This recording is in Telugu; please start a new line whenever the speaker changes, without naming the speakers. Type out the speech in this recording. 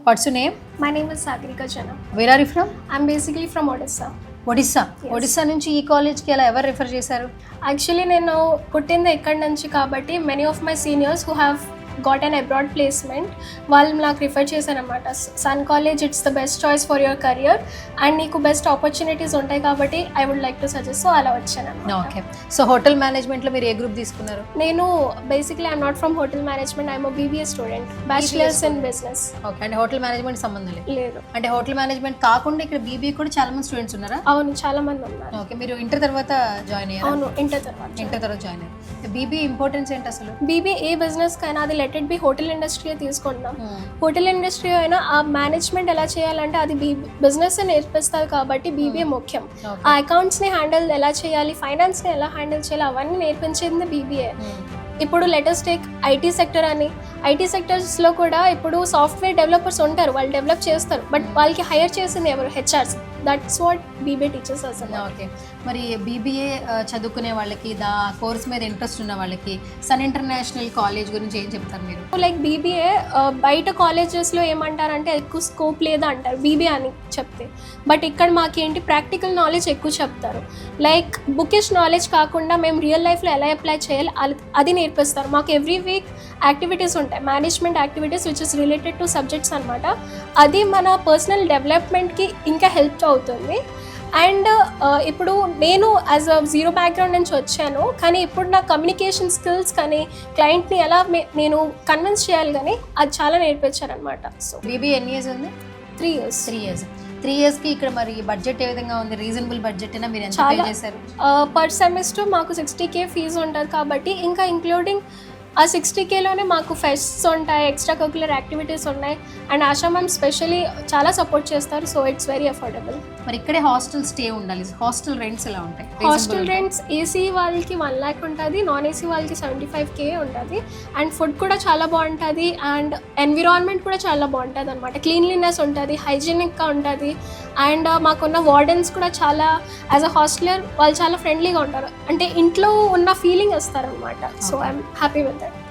What's your name?
My name is Sagrika Jana.
Where are you from?
I'm basically from Odisha.
Odisha.
Yes.
Odisha నుంచి ఈ కాలేజ్కి ఎలా ఎవరు రిఫర్ చేశారు?
Actually, నేను పుట్టింది ఇక్కడి నుంచి కాబట్టి many of my seniors who have got an abroad placement వాళ్ళు నాకు రిఫర్ చేశారనమాట. Sun College it's the best choice for your career and నీకు బెస్ట్ ఆపర్చునిటీస్ ఉంటాయి కాబట్టి I would like to suggest. So అలా వచ్చాను.
ఓకే. సో హోటల్ మేనేజ్మెంట్లో మీరు ఏ గ్రూప్ తీసుకున్నారు?
నేను basically I'm not from hotel management, I'm BBA student, bachelors in business.
Okay. అంటే హోటల్ మేనేజ్మెంట్ సంబంధం లేదు?
లేదు.
అంటే హోటల్ మేనేజ్మెంట్ కాకుండా ఇక్కడ BBA కూడా చాలా మంది స్టూడెంట్స్ ఉన్నారా?
అవును, చాలా మంది ఉన్నారు.
ఓకే. మీరు ఇంటర్ తర్వాత జాయిన్ అయ్యారు?
అవును, ఇంటర్ తర్వాత
జాయిన్ అయ్యారు. BBA ఇంపార్టెన్స్ ఏంటి అసలు?
BBA ఏ బిజినెస్ కైనా అది let it be hotel industry తీసుకుంటాం. హోటల్ ఇండస్ట్రీ అయినా ఆ మేనేజ్మెంట్ ఎలా చేయాలంటే అది బిజినెస్ నేర్పిస్తారు కాబట్టి BBA ముఖ్యం. ఆ అకౌంట్స్ ని హ్యాండిల్ ఎలా చేయాలి, ఫైనాన్స్ ని ఎలా హ్యాండిల్ చేయాలి అవన్నీ నేర్పించింది BBA. ఇప్పుడు లెటెస్ట్ టేక్ IT సెక్టర్ అని, IT సెక్టర్స్లో కూడా ఇప్పుడు సాఫ్ట్వేర్ డెవలపర్స్ ఉంటారు, వాళ్ళు డెవలప్ చేస్తారు, బట్ వాళ్ళకి హైర్ చేసింది ఎవరు? HRs. That's what BBA teachers అసలు.
ఓకే. మరి BBA చదువుకునే వాళ్ళకి కోర్స్ మీద ఇంట్రెస్ట్ ఉన్న వాళ్ళకి సన్ ఇంటర్నేషనల్ కాలేజ్ గురించి ఏం చెప్తారు మీరు?
లైక్ BBA బయట కాలేజెస్లో ఏమంటారంటే ఎక్కువ స్కోప్ లేదా అంటారు BBA అని చెప్తే, బట్ ఇక్కడ మాకేంటి ప్రాక్టికల్ నాలెడ్జ్ ఎక్కువ చెప్తారు. లైక్ బుకిష్ నాలెడ్జ్ కాకుండా మేము రియల్ లైఫ్లో ఎలా అప్లై చేయాలి అది నేర్పిస్తారు. మాకు ఎవ్రీ వీక్ యాక్టివిటీస్ ఉంటాయి, management activities which is related to subjects అనమాట. అది మన పర్సనల్ డెవలప్మెంట్కి ఇంకా హెల్ప్ అవుతుంది. అండ్ ఇప్పుడు నేను యాజ్ అ జీరో బ్యాక్గ్రౌండ్ నుంచి వచ్చాను, కానీ ఇప్పుడు నా కమ్యూనికేషన్ స్కిల్స్ కానీ క్లయింట్ని ఎలా నేను కన్విన్స్ చేయాలి కానీ అది చాలా నేర్పించారనమాట. సో
BBA ఎన్ని ఇయర్స్ ఉంది?
3 years.
3 ఇయర్స్కి ఇక్కడ మరి బడ్జెట్ ఏ విధంగా ఉంది? రీజనబుల్ బడ్జెట్ అయినా మీరు ఎంత పే చేశారు?
పర్ సెమిస్టర్ మాకు 60K ఫీజు ఉంటుంది కాబట్టి ఇంకా ఇంక్లూడింగ్ ఆ 60Kలోనే మాకు ఫెస్ట్స్ ఉంటాయి, ఎక్స్ట్రా కరిక్యులర్ యాక్టివిటీస్ ఉన్నాయి, అండ్ ఆశా మ్యామ్ స్పెషలీ చాలా సపోర్ట్ చేస్తారు. So it's very affordable.
మరి ఇక్కడే హాస్టల్ స్టే ఉండాలి. హాస్టల్ రెంట్స్ ఎలా ఉంటాయి?
హాస్టల్ రెంట్స్ AC వాళ్ళకి 1 lakh ఉంటుంది, నాన్ AC వాళ్ళకి 75K ఉంటుంది, అండ్ ఫుడ్ కూడా చాలా బాగుంటుంది, అండ్ ఎన్విరాన్మెంట్ కూడా చాలా బాగుంటుంది అనమాట. క్లీన్లీనెస్ ఉంటుంది, హైజీనిక్గా ఉంటుంది, అండ్ మాకున్న వార్డెన్స్ కూడా చాలా యాజ్ అ హాస్టలర్ వాళ్ళు చాలా ఫ్రెండ్లీగా ఉంటారు, అంటే ఇంట్లో ఉన్న ఫీలింగ్ ఇస్తారనమాట. So I'm happy with that.